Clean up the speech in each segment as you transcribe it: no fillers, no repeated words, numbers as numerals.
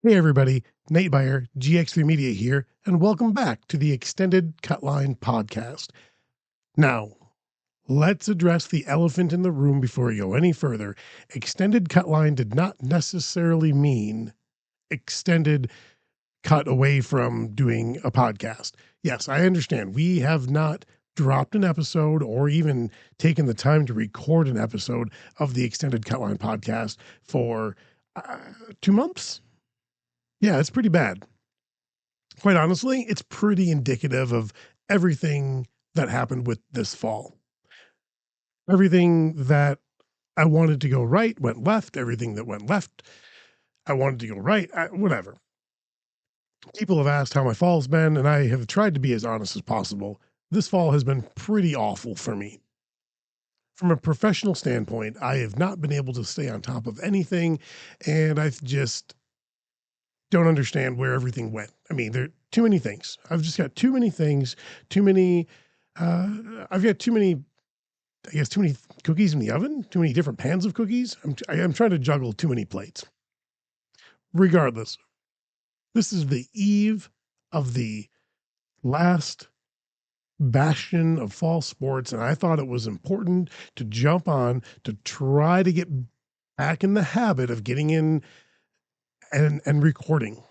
Hey everybody, Nate Beyer, GX3 Media here, and welcome back to the Extended Cutline podcast. Now, let's address the elephant in the room before we go any further. Extended Cutline did not necessarily mean extended cut away from doing a podcast. Yes, I understand. We have not dropped an episode or even taken the time to record an episode of the Extended Cutline podcast for 2 months. Yeah, it's pretty bad. Quite honestly, it's pretty indicative of everything that happened with this fall. Everything that I wanted to go right went left. Everything that went left, I wanted to go right. Whatever. People have asked how my fall's been, and I have tried to be as honest as possible. This fall has been pretty awful for me. From a professional standpoint, I have not been able to stay on top of anything, and I just don't understand where everything went. I mean, there are too many things. I've just got too many things, too many, I've got too many, I guess, too many cookies in the oven, too many different pans of cookies. I'm trying to juggle too many plates. Regardless, this is the eve of the last bastion of fall sports, and I thought it was important to jump on to try to get back in the habit of getting in and recording.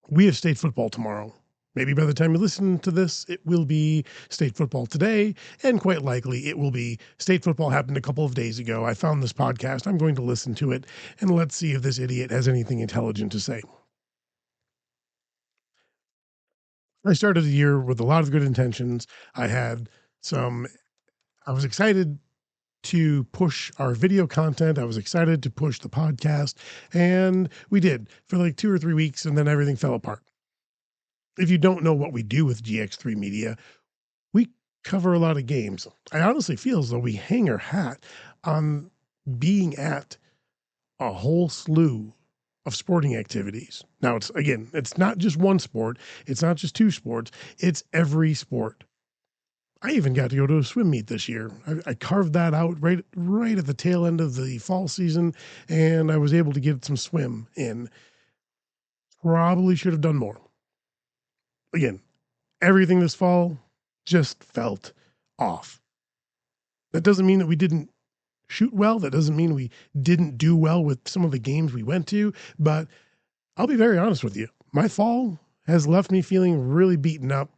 We have state football tomorrow. Maybe by the time you listen to this, it will be state football today, and quite likely it will be state football happened a couple of days ago. I found this podcast. I'm going to listen to it, and let's see if this idiot has anything intelligent to say. I started the year with a lot of good intentions. I was excited to push our video content. I was excited to push the podcast, and we did for like 2 or 3 weeks, and then everything fell apart. If you don't know what we do with GX3 Media, we cover a lot of games. I honestly feel as though we hang our hat on being at a whole slew of sporting activities. Now, it's not just one sport. It's not just two sports. It's every sport. I even got to go to a swim meet this year. I carved that out right at the tail end of the fall season, and I was able to get some swim in. Probably should have done more. Again, everything this fall just felt off. That doesn't mean that we didn't shoot well. That doesn't mean we didn't do well with some of the games we went to. But I'll be very honest with you. My fall has left me feeling really beaten up,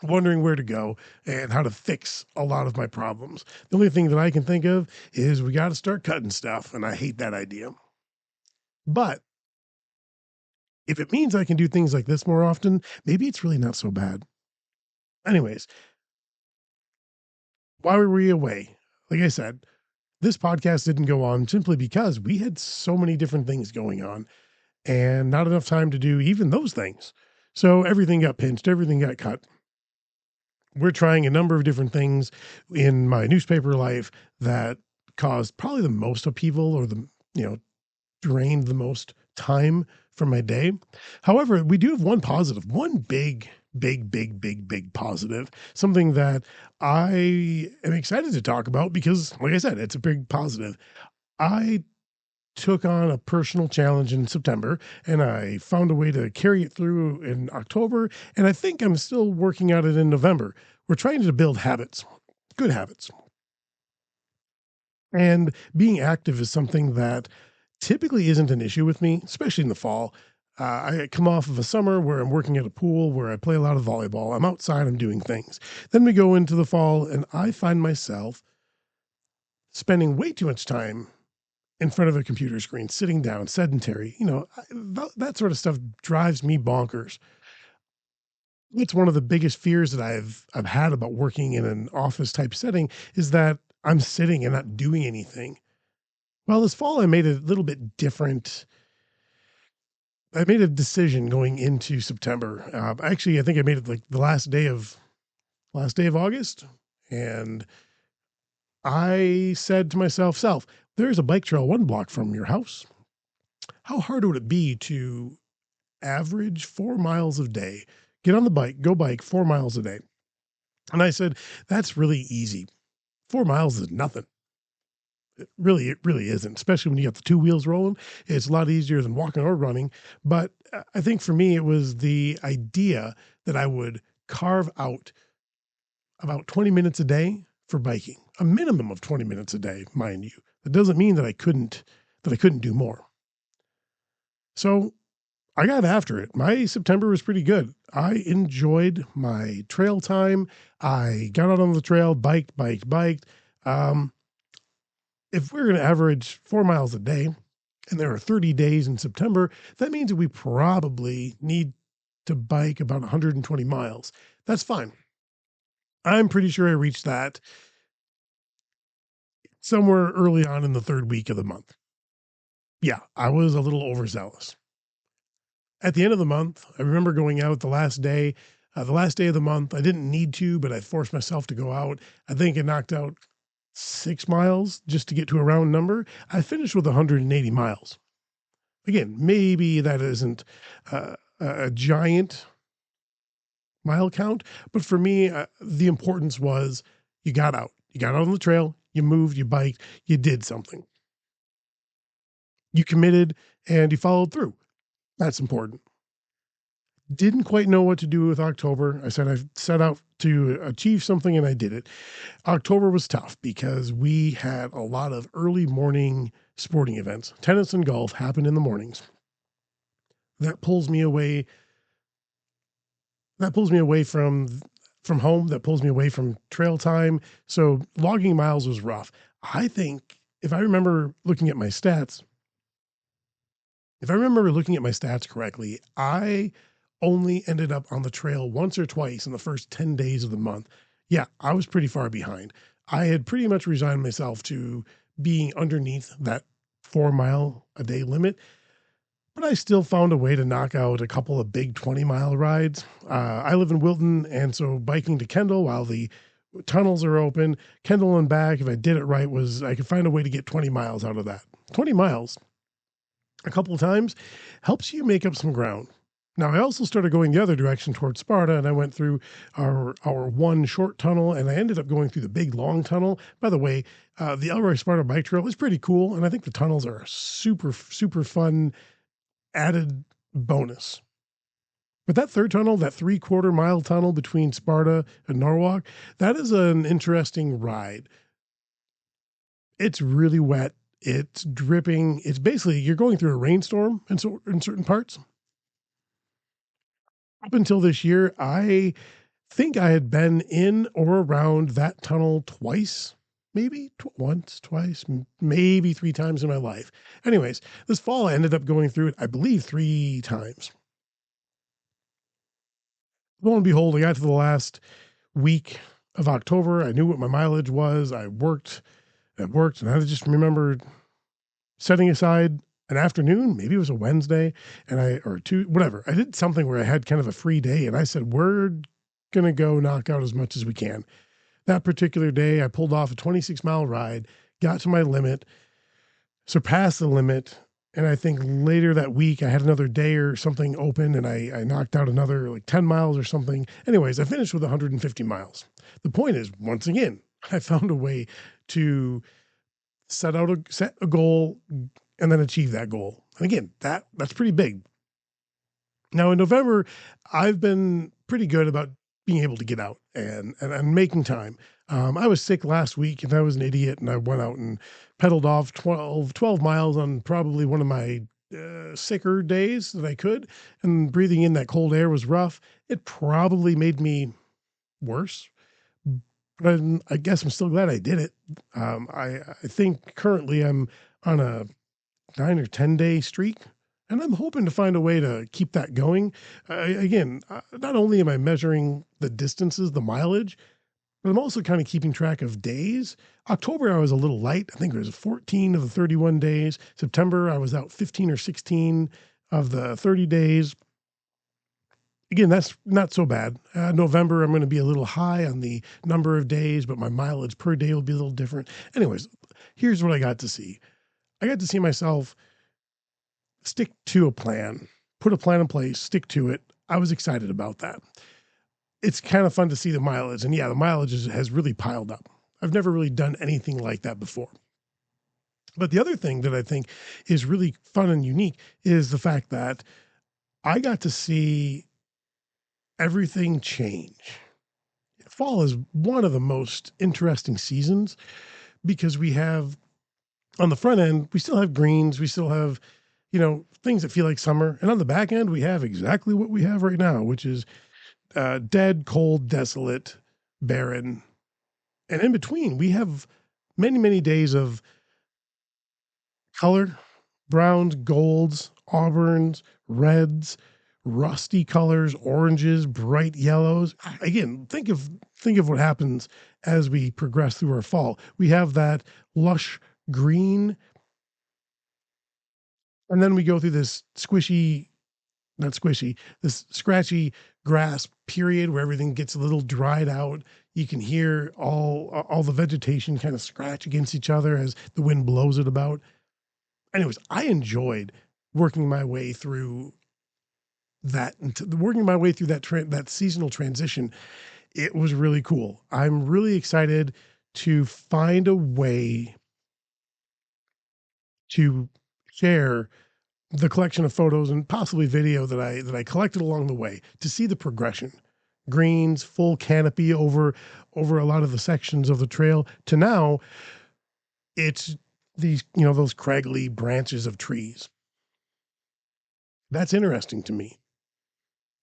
wondering where to go and how to fix a lot of my problems. The only thing that I can think of is we got to start cutting stuff, and I hate that idea. But if it means I can do things like this more often, maybe it's really not so bad. Anyways, why were we away? Like I said, this podcast didn't go on simply because we had so many different things going on and not enough time to do even those things. So everything got pinched, everything got cut. We're trying a number of different things in my newspaper life that caused probably the most upheaval or drained the most time from my day. However, we do have one positive, one big positive, something that I am excited to talk about because, like I said, it's a big positive. I took on a personal challenge in September and I found a way to carry it through in October. And I think I'm still working at it in November. We're trying to build habits, good habits. And being active is something that typically isn't an issue with me, especially in the fall. I come off of a summer where I'm working at a pool where I play a lot of volleyball. I'm outside, I'm doing things. Then we go into the fall, and I find myself spending way too much time in front of a computer screen, sitting down, sedentary. That sort of stuff drives me bonkers. It's one of the biggest fears that I've had about working in an office type setting is that I'm sitting and not doing anything. Well, this fall I made it a little bit different. I made a decision going into September. Actually, I think I made it like the last day of August, and I said to myself, "Self, there's a bike trail 1 block from your house. How hard would it be to average 4 miles a day? Get on the bike, go bike 4 miles a day." And I said, "That's really easy. 4 miles is nothing. It really isn't, especially when you got the two wheels rolling. It's a lot easier than walking or running. But I think for me, it was the idea that I would carve out about 20 minutes a day for biking, a minimum of 20 minutes a day, mind you. That doesn't mean that I couldn't do more. So I got after it. My September was pretty good. I enjoyed my trail time. I got out on the trail, biked. Um, if we're going to average 4 miles a day, and there are 30 days in September, that means that we probably need to bike about 120 miles. That's fine. I'm pretty sure I reached that somewhere early on in the third week of the month. Yeah, I was a little overzealous. At the end of the month, I remember going out the last day of the month. I didn't need to, but I forced myself to go out. I think I knocked out 6 miles just to get to a round number. I finished with 180 miles. Again, maybe that isn't a giant mile count, but for me, the importance was you got out. You got out on the trail, you moved, you biked, you did something. You committed and you followed through. That's important. Didn't quite know what to do with October. I said I set out to achieve something and I did it. October was tough because we had a lot of early morning sporting events. Tennis and golf happen in the mornings. That pulls me away. That pulls me away from home. That pulls me away from trail time. So logging miles was rough. I think if I remember looking at my stats, correctly, I only ended up on the trail once or twice in the first 10 days of the month. Yeah, I was pretty far behind. I had pretty much resigned myself to being underneath that 4 mile a day limit, but I still found a way to knock out a couple of big 20-mile rides. I live in Wilton, and so biking to Kendall while the tunnels are open, Kendall and back, if I did it right, was I could find a way to get 20 miles out of that. 20 miles a couple of times helps you make up some ground. Now, I also started going the other direction towards Sparta, and I went through our one short tunnel, and I ended up going through the big long tunnel. By the way, the Elroy Sparta bike trail is pretty cool, and I think the tunnels are a super, super fun added bonus. But that third tunnel, that 3/4 mile tunnel between Sparta and Norwalk, that is an interesting ride. It's really wet. It's dripping. It's basically, you're going through a rainstorm in certain parts. Up until this year, I think I had been in or around that tunnel twice, maybe once, twice, maybe 3 times in my life. Anyways, this fall I ended up going through it, I believe, 3 times. Lo and behold, I got to the last week of October. I knew what my mileage was. I worked, and I just remembered setting aside an afternoon, maybe it was a Wednesday, or two, whatever. I did something where I had kind of a free day, and I said, we're going to go knock out as much as we can. That particular day, I pulled off a 26-mile ride, got to my limit, surpassed the limit, and I think later that week, I had another day or something open, and I knocked out another like 10 miles or something. Anyways, I finished with 150 miles. The point is, once again, I found a way to set a goal and then achieve that goal. And again, that's pretty big. Now in November, I've been pretty good about being able to get out and making time. I was sick last week and I was an idiot and I went out and pedaled off 12 miles on probably one of my sicker days that I could. And breathing in that cold air was rough. It probably made me worse, but I guess I'm still glad I did it. I think currently I'm on a 9 or 10 day streak, and I'm hoping to find a way to keep that going. Again, not only am I measuring the distances, the mileage, but I'm also kind of keeping track of days. October, I was a little light. I think it was 14 of the 31 days. September, I was out 15 or 16 of the 30 days. Again, that's not so bad. November, I'm going to be a little high on the number of days, but my mileage per day will be a little different. Anyways, here's what I got to see. I got to see myself stick to a plan, put a plan in place, stick to it. I was excited about that. It's kind of fun to see the mileage. And yeah, the mileage has really piled up. I've never really done anything like that before. But the other thing that I think is really fun and unique is the fact that I got to see everything change. Fall is one of the most interesting seasons because we have on the front end, we still have greens, we still have, things that feel like summer. And on the back end, we have exactly what we have right now, which is dead, cold, desolate, barren. And in between, we have many, many days of color, browns, golds, auburns, reds, rusty colors, oranges, bright yellows. Again, think of what happens as we progress through our fall. We have that lush green, and then we go through this not squishy, this scratchy grass period where everything gets a little dried out. You can hear all the vegetation kind of scratch against each other as the wind blows it about. Anyways, I enjoyed working my way through that seasonal transition. It was really cool. I'm really excited to find a way to share the collection of photos and possibly video that I collected along the way to see the progression. Greens, full canopy over a lot of the sections of the trail to now it's these, those craggly branches of trees. That's interesting to me.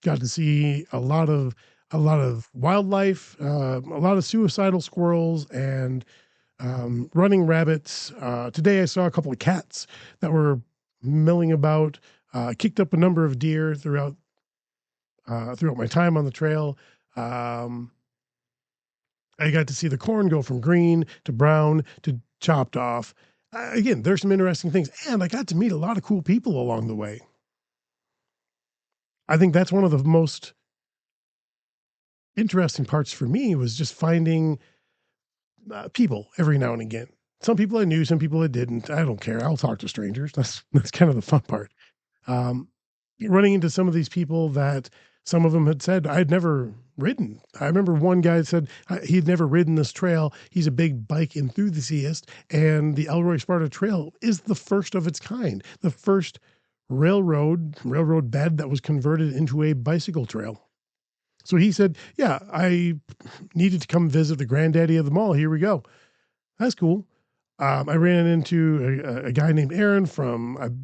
Got to see a lot of wildlife, a lot of suicidal squirrels and running rabbits. Today I saw a couple of cats that were milling about. Kicked up a number of deer throughout my time on the trail. I got to see the corn go from green to brown to chopped off. Again, there's some interesting things, and I got to meet a lot of cool people along the way. I think that's one of the most interesting parts for me was just finding people every now and again. Some people I knew, some people I didn't. I don't care. I'll talk to strangers. That's kind of the fun part. Um, Running into some of these people that some of them had said I'd never ridden. I remember one guy said he'd never ridden this trail. He's a big bike enthusiast, and the Elroy Sparta Trail is the first of its kind, the first railroad bed that was converted into a bicycle trail. So he said, "Yeah, I needed to come visit the granddaddy of them all. Here we go." That's cool. I ran into a guy named Aaron from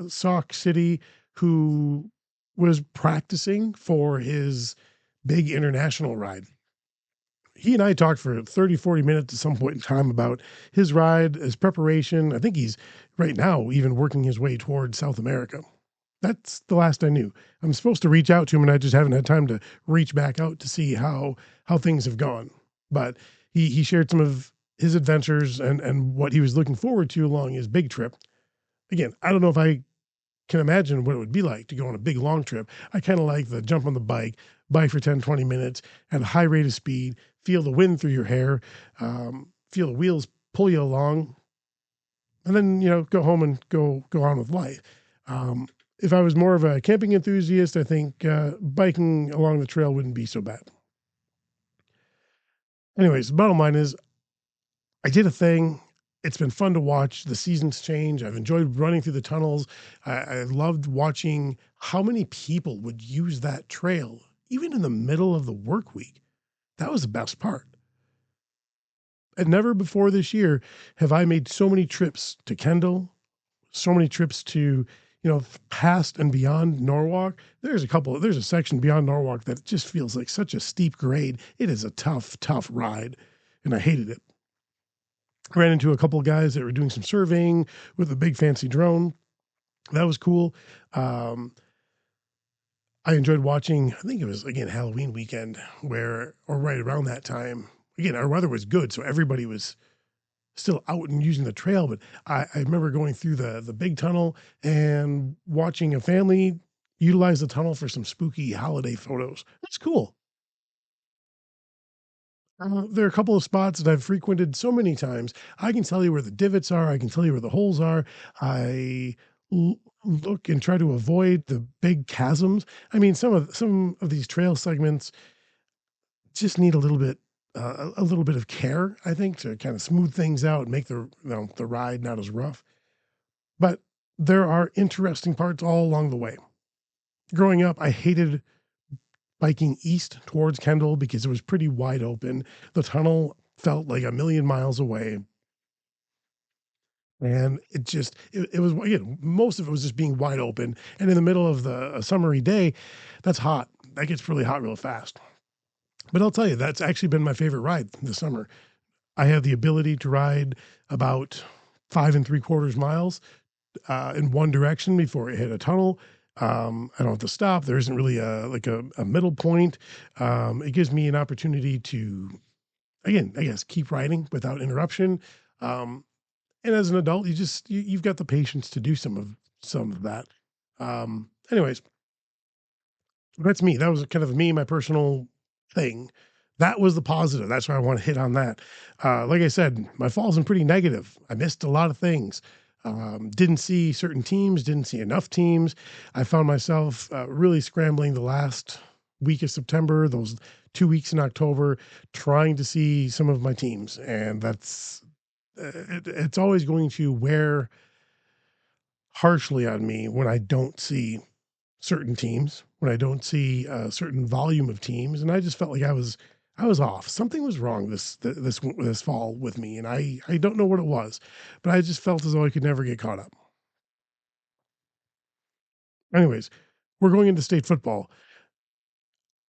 Sauk City who was practicing for his big international ride. He and I talked for 30, 40 minutes at some point in time about his ride, his preparation. I think he's right now even working his way towards South America. That's the last I knew. I'm supposed to reach out to him, and I just haven't had time to reach back out to see how things have gone. But he shared some of his adventures and what he was looking forward to along his big trip. Again, I don't know if I can imagine what it would be like to go on a big long trip. I kind of like the jump on the bike for 10, 20 minutes at a high rate of speed, feel the wind through your hair, feel the wheels pull you along, and then, go home and go on with life. If I was more of a camping enthusiast, I think biking along the trail wouldn't be so bad. Anyways, the bottom line is I did a thing. It's been fun to watch the seasons change. I've enjoyed running through the tunnels. I loved watching how many people would use that trail, even in the middle of the work week. That was the best part. And never before this year have I made so many trips to Kendall, so many trips to, past and beyond Norwalk. There's a section beyond Norwalk that just feels like such a steep grade. It is a tough, tough ride, and I hated it. I ran into a couple of guys that were doing some surveying with a big fancy drone. That was cool. I enjoyed watching, I think it was, again, Halloween weekend or right around that time. Again, our weather was good, so everybody was still out and using the trail. But I remember going through the big tunnel and watching a family utilize the tunnel for some spooky holiday photos. That's cool. There are a couple of spots that I've frequented so many times. I can tell you where the divots are. I can tell you where the holes are. I look and try to avoid the big chasms. I mean, some of these trail segments just need a little bit a little bit of care, I think, to kind of smooth things out and make the ride not as rough. But there are interesting parts all along the way. Growing up, I hated biking east towards Kendall because it was pretty wide open. The tunnel felt like a million miles away. And it was, most of it was just being wide open. And in the middle of a summery day, that's hot. That gets really hot real fast. But I'll tell you, that's actually been my favorite ride this summer. I have the ability to ride about 5.75 miles in one direction before I hit a tunnel. I don't have to stop. There isn't really a middle point. It gives me an opportunity to, again, I guess, keep riding without interruption. And as an adult, you've got the patience to do some of that. Anyways, that's me. That was kind of me, my personal thing. That was the positive. That's why I want to hit on that. Like I said, my fall's been pretty negative. I missed a lot of things. Didn't see certain teams, didn't see enough teams. I found myself really scrambling the last week of September, those 2 weeks in October, trying to see some of my teams. And it's always going to wear harshly on me when I don't see certain teams, when I don't see a certain volume of teams. And I just felt like I was off. Something was wrong this fall with me, and I don't know what it was, but I just felt as though I could never get caught up. Anyways, we're going into state football.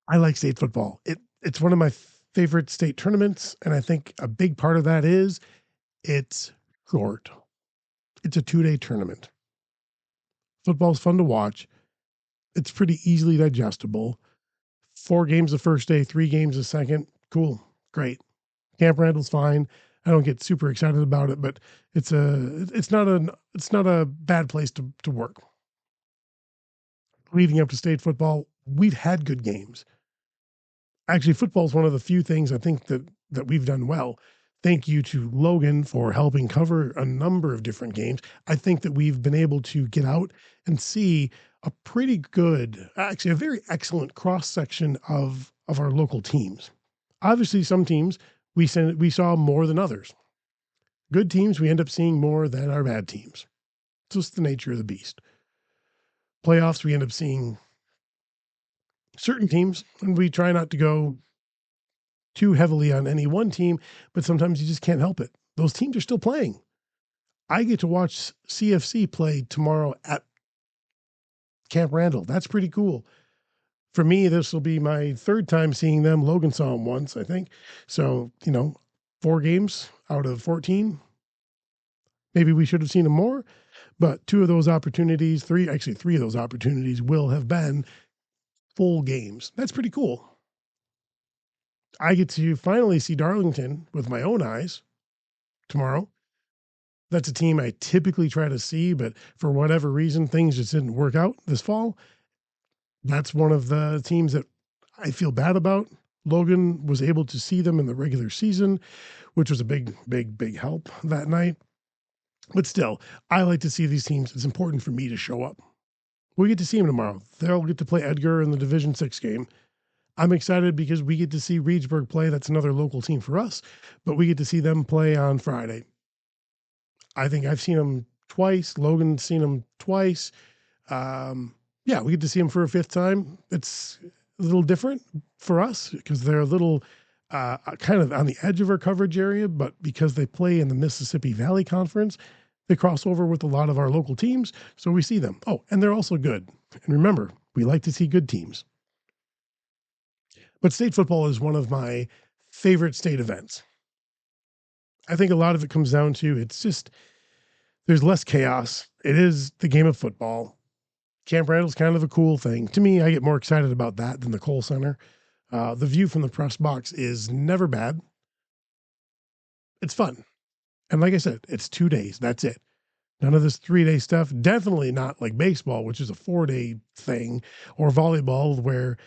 I like state football. It's one of my favorite state tournaments, and I think a big part of that is it's short. It's a 2-day tournament. Football's fun to watch. It's pretty easily digestible. 4 games the first day, 3 games the second. Cool. Great. Camp Randall's fine. I don't get super excited about it, but it's not a bad place to work. Leading up to state football, we've had good games. Actually, football is one of the few things I think that we've done well. Thank you to Logan for helping cover a number of different games. I think that we've been able to get out and see a pretty good, actually a very excellent cross section of our local teams. Obviously, some teams we saw more than others. Good teams we end up seeing more than our bad teams. It's just the nature of the beast. Playoffs we end up seeing certain teams, and we try not to go too heavily on any one team, but sometimes you just can't help it. Those teams are still playing. I get to watch CFC play tomorrow at Camp Randall. That's pretty cool. For me, this will be my 3rd time seeing them. Logan saw them once, I think. So, 4 games out of 14. Maybe we should have seen them more, but 2 of those opportunities, 3 of those opportunities will have been full games. That's pretty cool. I get to finally see Darlington with my own eyes tomorrow. That's a team I typically try to see, but for whatever reason, things just didn't work out this fall. That's one of the teams that I feel bad about. Logan was able to see them in the regular season, which was a big, big, big help that night. But still, I like to see these teams. It's important for me to show up. We get to see them tomorrow. They'll get to play Edgar in the Division 6 game. I'm excited because we get to see Reedsburg play. That's another local team for us, but we get to see them play on Friday. I think I've seen them twice. Logan's seen them twice. Yeah, we get to see them for a 5th time. It's a little different for us because they're a little kind of on the edge of our coverage area, but because they play in the Mississippi Valley Conference, they cross over with a lot of our local teams, so we see them. Oh, and they're also good. And remember, we like to see good teams. But state football is one of my favorite state events. I think a lot of it comes down to there's less chaos. It is the game of football. Camp Randall's kind of a cool thing. To me, I get more excited about that than the Kohl Center. The view from the press box is never bad. It's fun. And like I said, it's 2 days. That's it. None of this 3-day stuff. Definitely not like baseball, which is a 4-day thing, or volleyball, where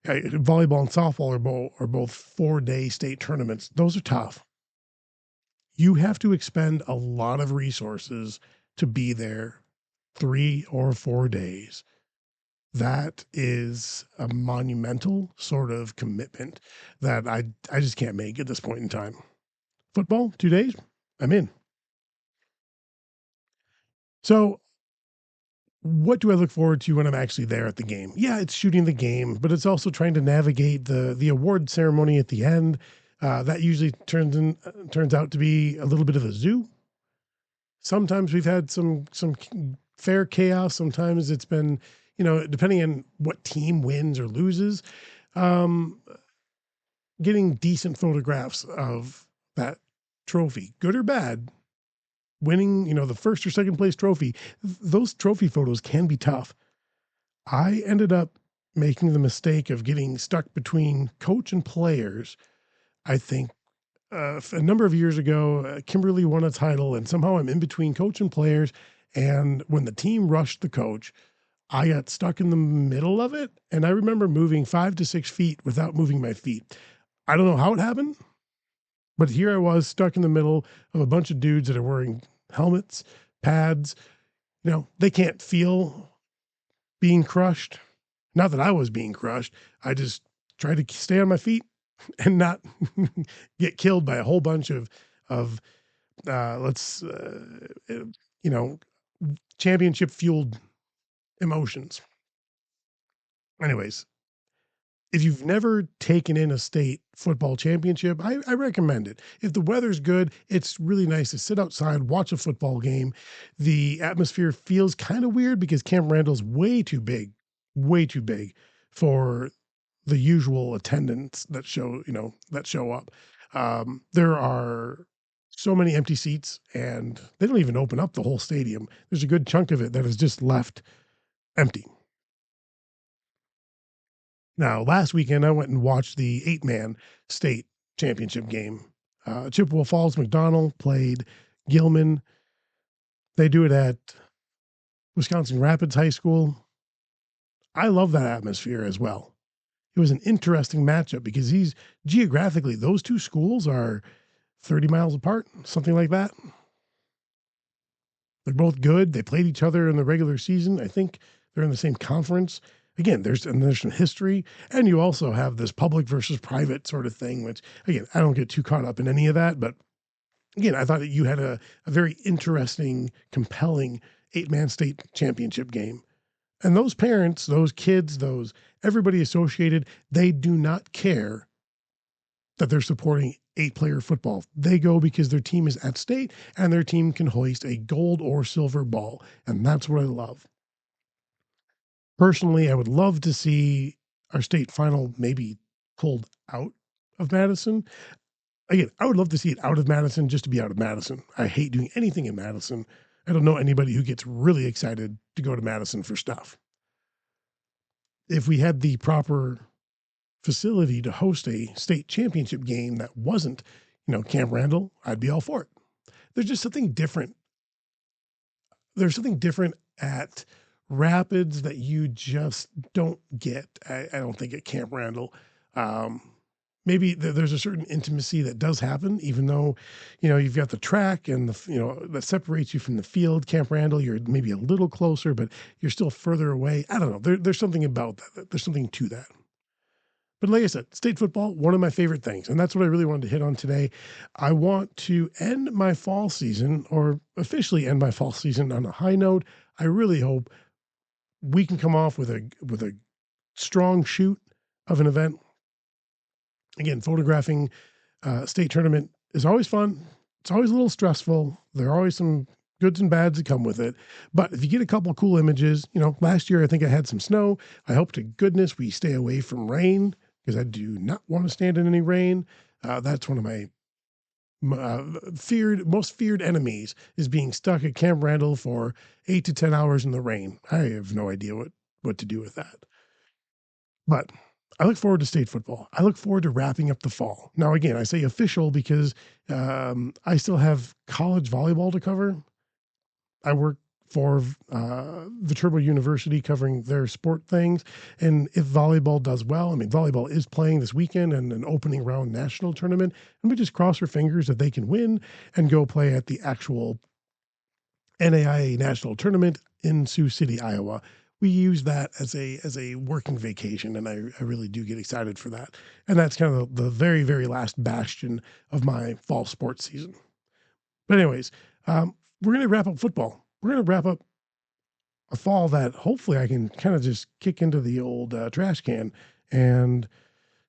volleyball and softball are both 4-day state tournaments. Those are tough. You have to expend a lot of resources to be there 3 or 4 days. That is a monumental sort of commitment that I just can't make at this point in time. Football, 2 days, I'm in. So, what do I look forward to when I'm actually there at the game? Yeah, it's shooting the game, but it's also trying to navigate the award ceremony at the end. That usually turns out to be a little bit of a zoo. Sometimes we've had some fair chaos. Sometimes it's been, depending on what team wins or loses, um, getting decent photographs of that trophy, good or bad, winning, the first or second place trophy, those trophy photos can be tough. I ended up making the mistake of getting stuck between coach and players. I think a number of years ago, Kimberly won a title, and somehow I'm in between coach and players. And when the team rushed the coach, I got stuck in the middle of it. And I remember moving 5 to 6 feet without moving my feet. I don't know how it happened, but here I was stuck in the middle of a bunch of dudes that are wearing helmets, pads. They can't feel being crushed. Not that I was being crushed. I just tried to stay on my feet and not get killed by a whole bunch of let's you know championship fueled emotions. Anyways, if you've never taken in a state football championship, I recommend it. If the weather's good, it's really nice to sit outside, watch a football game. The atmosphere feels kind of weird because Camp Randall's way too big for the usual attendance that show up. There are so many empty seats, and they don't even open up the whole stadium. There's a good chunk of it that is just left empty. Now, last weekend, I went and watched the 8-man state championship game. Chippewa Falls McDonald played Gilman. They do it at Wisconsin Rapids High School. I love that atmosphere as well. It was an interesting matchup because geographically, those two schools are 30 miles apart, something like that. They're both good. They played each other in the regular season. I think they're in the same conference. Again, there's some history, and you also have this public versus private sort of thing, which, again, I don't get too caught up in any of that. But again, I thought that you had a very interesting, compelling 8-man state championship game. And those parents, those kids, everybody associated, they do not care that they're supporting 8-player football. They go because their team is at state and their team can hoist a gold or silver ball. And that's what I love. Personally, I would love to see our state final maybe pulled out of Madison. Again, I would love to see it out of Madison just to be out of Madison. I hate doing anything in Madison. I don't know anybody who gets really excited to go to Madison for stuff. If we had the proper facility to host a state championship game that wasn't, Camp Randall, I'd be all for it. There's just something different. There's something different at Rapids that you just don't get. I don't think at Camp Randall. Maybe there's a certain intimacy that does happen, even though, you've got the track and that separates you from the field. Camp Randall, you're maybe a little closer, but you're still further away. I don't know. There's something about that. There's something to that. But like I said, state football, one of my favorite things. And that's what I really wanted to hit on today. I want to end my fall season, or officially end my fall season, on a high note. I really hope we can come off with a strong shoot of an event. Again, photographing state tournament is always fun. It's always a little stressful. There are always some goods and bads that come with it. But if you get a couple of cool images, last year I think I had some snow. I hope to goodness we stay away from rain, because I do not want to stand in any rain. That's one of my most feared enemies, is being stuck at Camp Randall for 8 to 10 hours in the rain. I have no idea what to do with that. But I look forward to state football. I look forward to wrapping up the fall. Now, again, I say official because I still have college volleyball to cover. I work for Viterbo University covering their sport things. And if volleyball does well, volleyball is playing this weekend in an opening round national tournament, and we just cross our fingers that they can win and go play at the actual NAIA national tournament in Sioux City, Iowa. we use that as a working vacation, and I really do get excited for that. And that's kind of the very very last bastion of my fall sports season. But anyways, we're going to wrap up football. We're going to wrap up a fall that hopefully I can kind of just kick into the old trash can and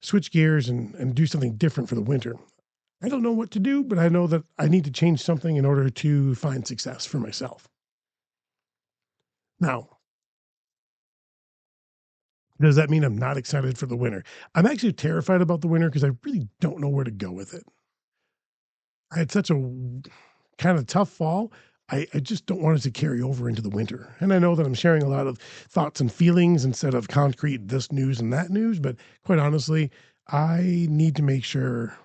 switch gears and do something different for the winter. I don't know what to do, but I know that I need to change something in order to find success for myself. Now, does that mean I'm not excited for the winter? I'm actually terrified about the winter because I really don't know where to go with it. I had such a kind of tough fall. I just don't want it to carry over into the winter. And I know that I'm sharing a lot of thoughts and feelings instead of concrete this news and that news. But quite honestly, I need to make sure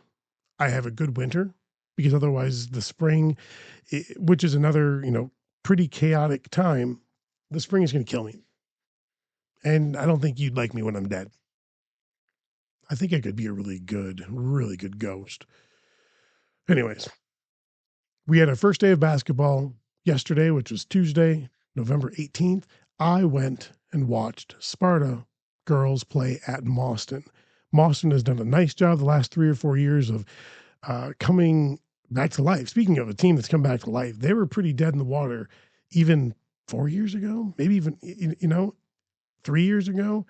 I have a good winter because otherwise the spring, which is another, pretty chaotic time, the spring is going to kill me. And I don't think you'd like me when I'm dead. I think I could be a really good ghost. Anyways, we had our first day of basketball yesterday, which was Tuesday, November 18th. I went and watched Sparta girls play at Mauston. Mauston has done a nice job the last 3 or 4 years of coming back to life. Speaking of a team that's come back to life, they were pretty dead in the water even 4 years ago, maybe even, 3 years ago.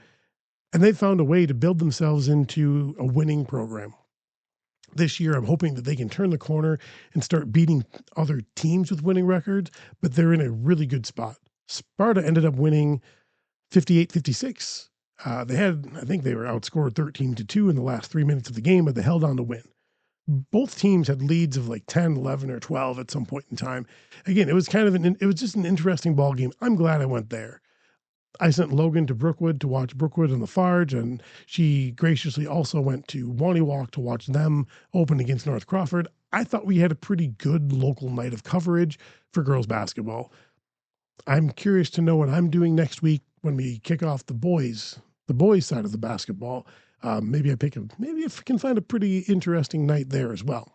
And they found a way to build themselves into a winning program. This year, I'm hoping that they can turn the corner and start beating other teams with winning records, but they're in a really good spot. Sparta ended up winning 58-56. I think they were outscored 13-2 in the last 3 minutes of the game, but they held on to win. Both teams had leads of like 10, 11, or 12 at some point in time. Again, it was just an interesting ball game. I'm glad I went there. I sent Logan to Brookwood to watch Brookwood and the Farge, and she graciously also went to Wannywalk to watch them open against North Crawford. I thought we had a pretty good local night of coverage for girls basketball. I'm curious to know what I'm doing next week when we kick off the boys side of the basketball. Maybe I can find a pretty interesting night there as well.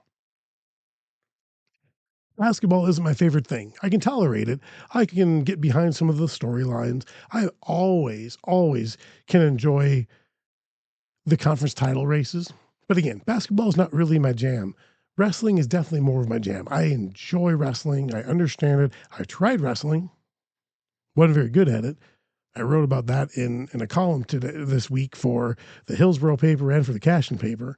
Basketball isn't my favorite thing. I can tolerate it. I can get behind some of the storylines. I always can enjoy the conference title races. But again, basketball is not really my jam. Wrestling is definitely more of my jam. I enjoy wrestling. I understand it. I tried wrestling. Wasn't very good at it. I wrote about that in a column this week for the Hillsborough paper and for the Cashin paper.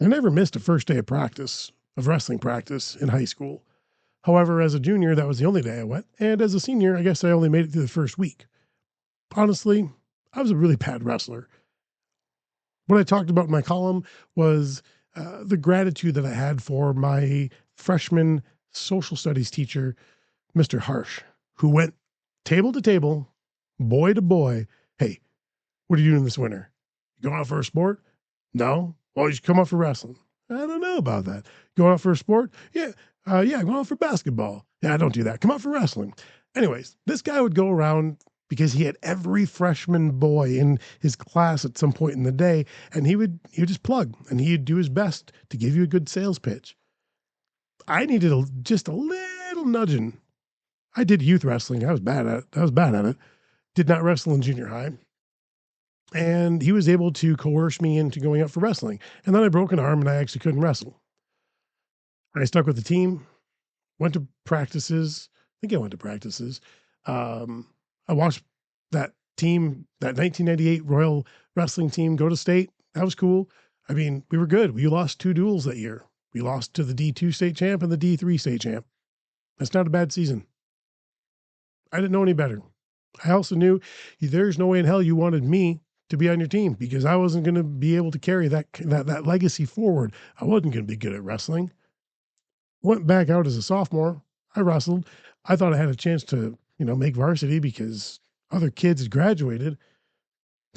I never missed a first day of wrestling practice in high school. However, as a junior, that was the only day I went. And as a senior, I guess I only made it through the first week. Honestly, I was a really bad wrestler. What I talked about in my column was the gratitude that I had for my freshman social studies teacher, Mr. Harsh, who went table to table, boy to boy. Hey, what are you doing this winter? You going out for a sport? No? Well, you should come out for wrestling. I don't know about that. Going out for a sport? Yeah. Going out for basketball. Yeah, I don't do that. Come out for wrestling. Anyways, this guy would go around because he had every freshman boy in his class at some point in the day, and he would just plug, and he'd do his best to give you a good sales pitch. I needed just a little nudging. I did youth wrestling. I was bad at it. Did not wrestle in junior high. And he was able to coerce me into going out for wrestling. And then I broke an arm and I actually couldn't wrestle. I stuck with the team, went to practices. I think I went to practices. I watched that team, that 1998 Royal Wrestling team, go to state. That was cool. I mean, we were good. We lost 2 duels that year. We lost to the D2 state champ and the D3 state champ. That's not a bad season. I didn't know any better. I also knew there's no way in hell you wanted me to be on your team because I wasn't going to be able to carry that legacy forward. I wasn't going to be good at wrestling. Went back out as a sophomore. I wrestled. I thought I had a chance to, make varsity because other kids had graduated.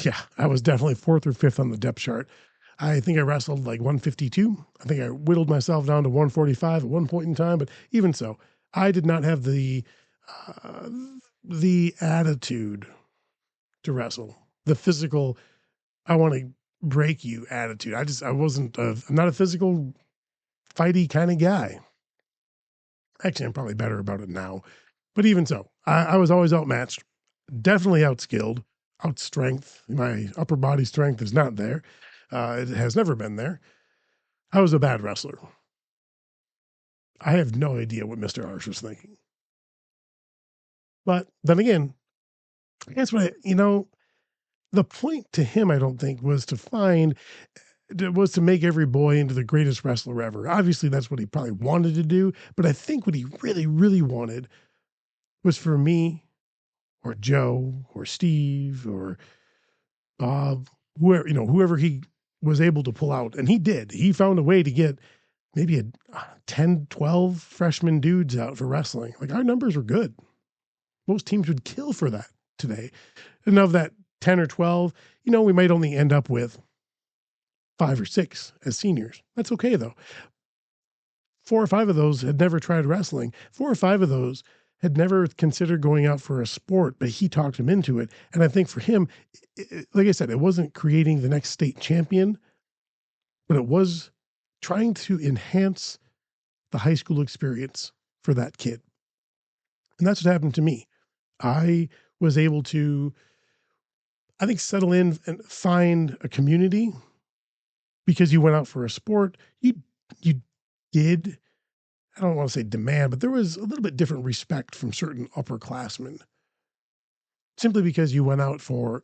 Yeah, I was definitely 4th or 5th on the depth chart. I think I wrestled like 152. I think I whittled myself down to 145 at one point in time, but even so, I did not have the attitude to wrestle, the physical, I want to break you attitude. I'm not a physical fighty kind of guy. Actually, I'm probably better about it now, but even so, I was always outmatched. definitely outskilled, outstrength. My upper body strength is not there. It has never been there. I was a bad wrestler. I have no idea what Mr. Arsh was thinking. But then again, that's what the point to him, I don't think, was to make every boy into the greatest wrestler ever. Obviously, that's what he probably wanted to do. But I think what he really, really wanted was for me or Joe or Steve or Bob, whoever he was able to pull out. And he did. He found a way to get maybe a 10, 12 freshman dudes out for wrestling. Like our numbers were good. Most teams would kill for that today. And of that 10 or 12, we might only end up with 5 or 6 as seniors. That's okay though. 4 or 5 of those had never tried wrestling. 4 or 5 of those had never considered going out for a sport, but he talked him into it. And I think for him, like I said, it wasn't creating the next state champion, but it was trying to enhance the high school experience for that kid. And that's what happened to me. I was able to, I think, settle in and find a community because you went out for a sport. You did, I don't want to say demand, but there was a little bit different respect from certain upperclassmen simply because you went out for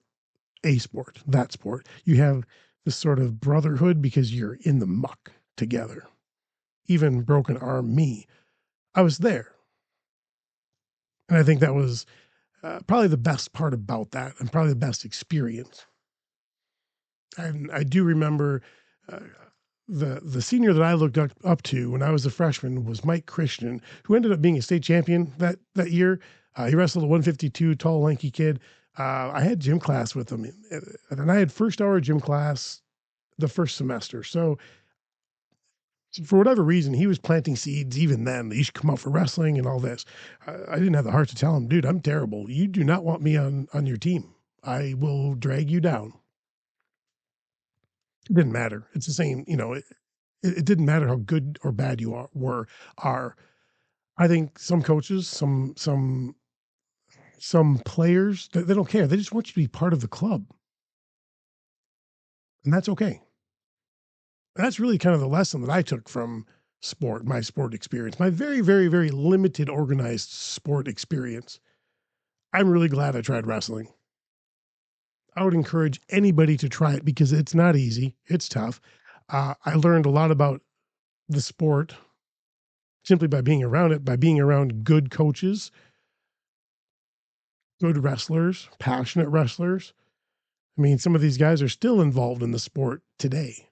a sport, that sport. You have this sort of brotherhood because you're in the muck together. Even broken arm me, I was there. And I think that was probably the best part about that and probably the best experience. And I do remember the senior that I looked up to when I was a freshman was Mike Christian, who ended up being a state champion that year. He wrestled a 152, tall, lanky kid. I had gym class with him, and I had first hour gym class the first semester. So for whatever reason, he was planting seeds even then. That you should come out for wrestling and all this. I didn't have the heart to tell him, dude, I'm terrible. You do not want me on your team. I will drag you down. It didn't matter. It's the same, it didn't matter how good or bad you are. I think some coaches, some players, they don't care. They just want you to be part of the club. And that's okay. And that's really kind of the lesson that I took from my sport experience, my very, very, very limited organized sport experience. I'm really glad I tried wrestling. I would encourage anybody to try it because it's not easy. It's tough. I learned a lot about the sport simply by being around it, by being around good coaches, good wrestlers, passionate wrestlers. I mean, some of these guys are still involved in the sport today.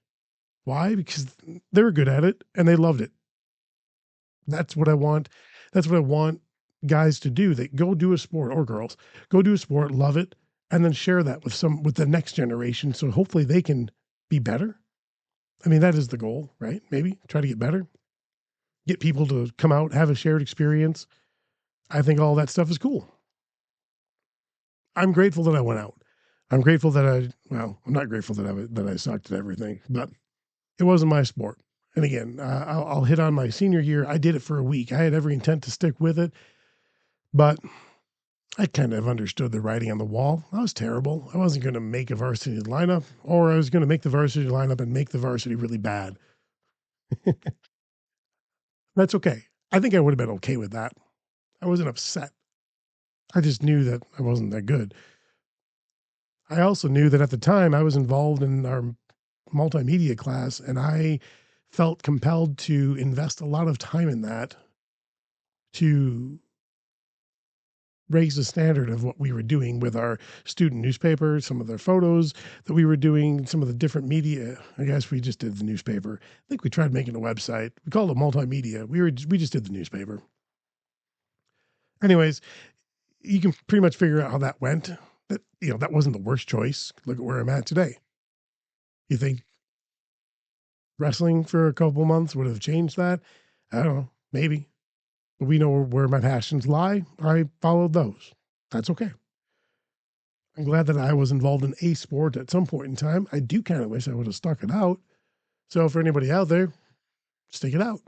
Why? Because they were good at it and they loved it. That's what I want. That's what I want guys to do. They go do a sport, or girls, go do a sport, love it, and then share that with the next generation. So hopefully they can be better. I mean, that is the goal, right? Maybe try to get better, get people to come out, have a shared experience. I think all that stuff is cool. I'm grateful that I went out. I'm grateful that I'm not grateful that I sucked at everything, but it wasn't my sport. And again, I'll hit on my senior year. I did it for a week. I had every intent to stick with it, but I kind of understood the writing on the wall. I was terrible. I wasn't going to make a varsity lineup, or I was going to make the varsity lineup and make the varsity really bad. That's okay. I think I would have been okay with that. I wasn't upset. I just knew that I wasn't that good. I also knew that at the time I was involved in our multimedia class, and I felt compelled to invest a lot of time in that to raise the standard of what we were doing with our student newspaper, some of their photos that we were doing, some of the different media. I guess we just did the newspaper. I think we tried making a website. We called it multimedia. We just did the newspaper. Anyways, you can pretty much figure out how that went. That wasn't the worst choice. Look at where I'm at today. You think wrestling for a couple months would have changed that? I don't know, maybe. But we know where my passions lie. I followed those. That's okay. I'm glad that I was involved in a sport at some point in time. I do kind of wish I would have stuck it out. So for anybody out there, stick it out.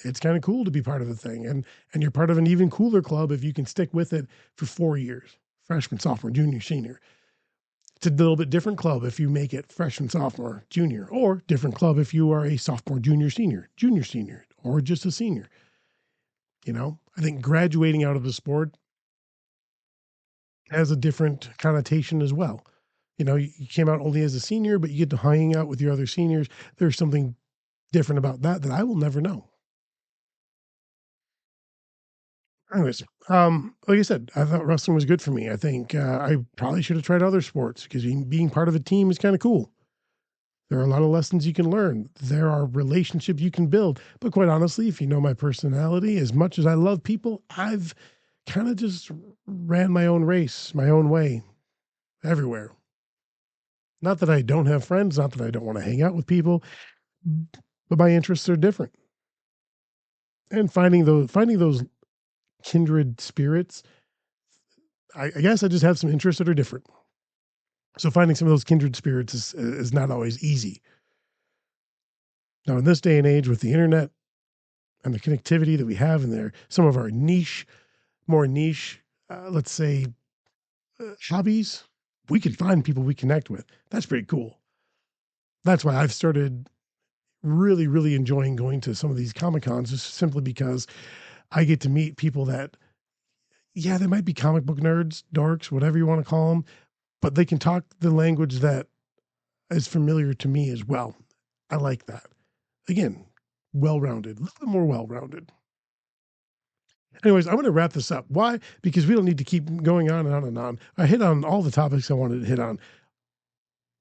it's kind of cool to be part of the thing. And you're part of an even cooler club if you can stick with it for 4 years, freshman, sophomore, junior, senior. It's a little bit different club if you make it freshman, sophomore, junior, or different club if you are a sophomore, junior, senior, or just a senior. I think graduating out of the sport has a different connotation as well. You came out only as a senior, but you get to hang out with your other seniors. There's something different about that I will never know. Anyways, like I said, I thought wrestling was good for me. I think I probably should have tried other sports because being part of a team is kind of cool. There are a lot of lessons you can learn. There are relationships you can build. But quite honestly, if you know my personality, as much as I love people, I've kind of just ran my own race, my own way, everywhere. Not that I don't have friends, not that I don't want to hang out with people, but my interests are different. And finding those kindred spirits, I guess I just have some interests that are different. So finding some of those kindred spirits is not always easy. Now, in this day and age, with the internet and the connectivity that we have in there, some of our more niche, let's say, hobbies, we can find people we connect with. That's pretty cool. That's why I've started really, really enjoying going to some of these Comic Cons, just simply because I get to meet people that, yeah, they might be comic book nerds, dorks, whatever you want to call them, but they can talk the language that is familiar to me as well. I like that. Again, well-rounded, a little bit more well-rounded. Anyways, I'm going to wrap this up. Why? Because we don't need to keep going on and on and on. I hit on all the topics I wanted to hit on.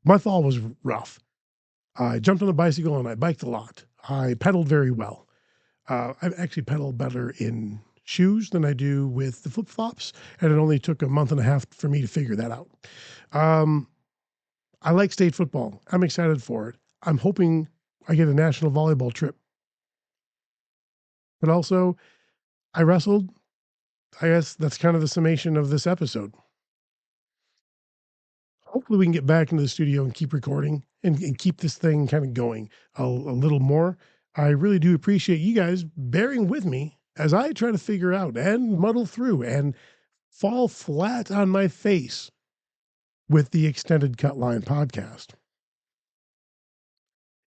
My fall was rough. I jumped on a bicycle and I biked a lot. I pedaled very well. I actually pedal better in shoes than I do with the flip flops, and it only took a month and a half for me to figure that out. I like state football. I'm excited for it. I'm hoping I get a national volleyball trip. But also, I wrestled. I guess that's kind of the summation of this episode. Hopefully, we can get back into the studio and keep recording and keep this thing kind of going a little more. I really do appreciate you guys bearing with me as I try to figure out and muddle through and fall flat on my face with the Extended Cutline podcast.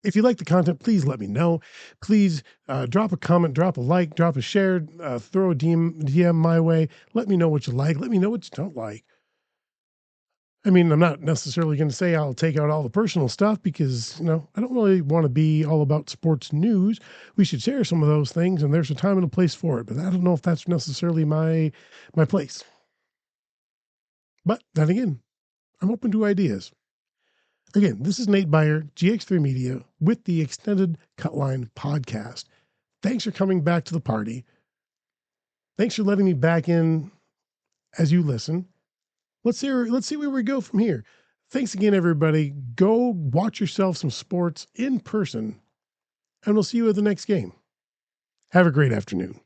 If you like the content, please let me know. Please drop a comment, drop a like, drop a share, throw a DM my way. Let me know what you like. Let me know what you don't like. I mean, I'm not necessarily going to say I'll take out all the personal stuff because, I don't really want to be all about sports news. We should share some of those things, and there's a time and a place for it. But I don't know if that's necessarily my place. But then again, I'm open to ideas. Again, this is Nate Beyer, GX3 Media, with the Extended Cutline podcast. Thanks for coming back to the party. Thanks for letting me back in as you listen. Let's see where we go from here. Thanks again, everybody. Go watch yourself some sports in person, and we'll see you at the next game. Have a great afternoon.